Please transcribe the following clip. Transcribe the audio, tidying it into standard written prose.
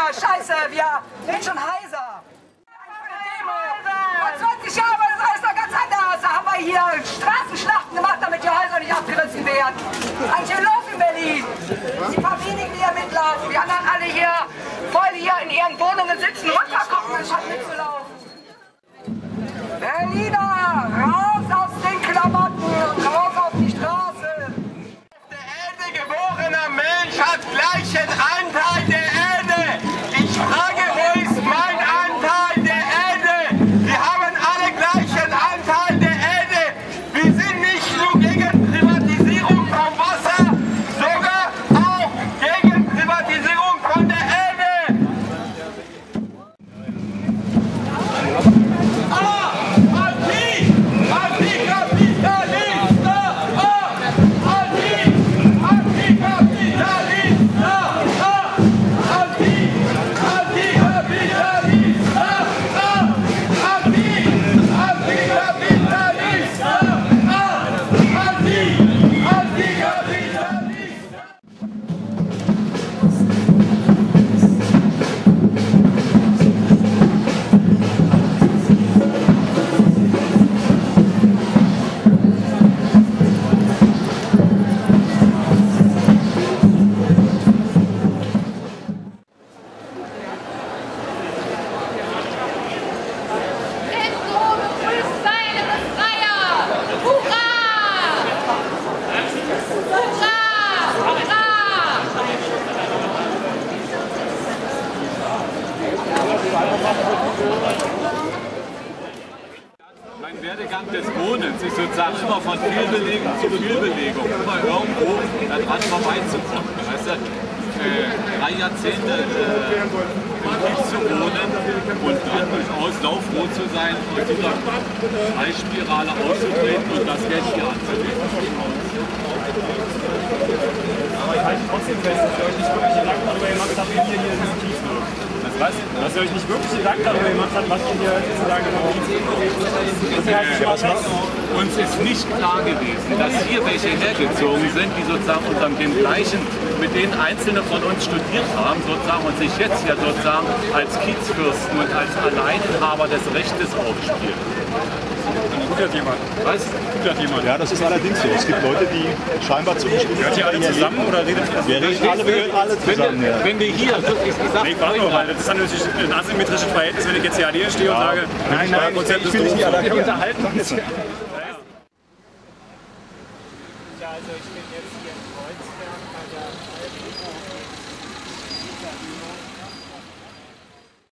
Scheiße, wir sind schon heiser. Vor 20 Jahren war das alles noch ganz anders. Da haben wir hier Straßenschlachten gemacht, damit die Häuser nicht abgerissen werden. Eigentlich hier los in Berlin. Die paar wenigen, die hier mitlaufen. Die anderen alle hier voll hier in ihren Wohnungen sitzen, runtergucken, anstatt mitzulaufen. Berliner, raus aus den Klamotten und raus auf die Straße. Der Erde geborener Mensch hat gleichen Anteil der Erde. Ich frage, wo ist mein Anteil der Erde? Wir haben alle gleichen Anteil der Erde. Wir sind nicht nur gegen Privatisierung vom Wasser, sogar auch gegen Privatisierung von der Erde. Mein Werdegang des Wohnens ist sozusagen immer von Fehlbelegung zu Fehlbelegung, immer irgendwo daran vorbeizukommen. Weißt du, 3 Jahrzehnte im zu wohnen und dann durchaus laufrot zu sein und dieser Preisspirale auszutreten und das Geld hier anzunehmen. Aber ich halte trotzdem fest, dass ihr euch nicht wirklich Gedanken darüber gemacht habt, wie ihr hier in diesem Tief wirkt. Was? Dass ihr euch nicht wirklich Gedanken darüber gemacht habt, was ihr hier sozusagen uns ist nicht klar gewesen, dass hier welche hergezogen sind, die sozusagen unter dem gleichen, mit denen Einzelne von uns studiert haben, sozusagen, und sich jetzt ja sozusagen als Kiezfürsten und als Alleininhaber des Rechtes aufspielen. Tut das jemand? Was? Tut das jemand? Ja, das ist allerdings so. Es gibt Leute, die scheinbar zu bestimmten... Hört ihr alle zusammen oder redet ihr das? Wir reden alle zusammen, ja. Wenn wir hier, ich sag, Ich frage nur, weil das ist natürlich ein asymmetrisches Verhältnis, wenn ich jetzt hier hier stehe und sage, Nein, ich will dich nicht unterhalten. Ja, also ich bin jetzt hier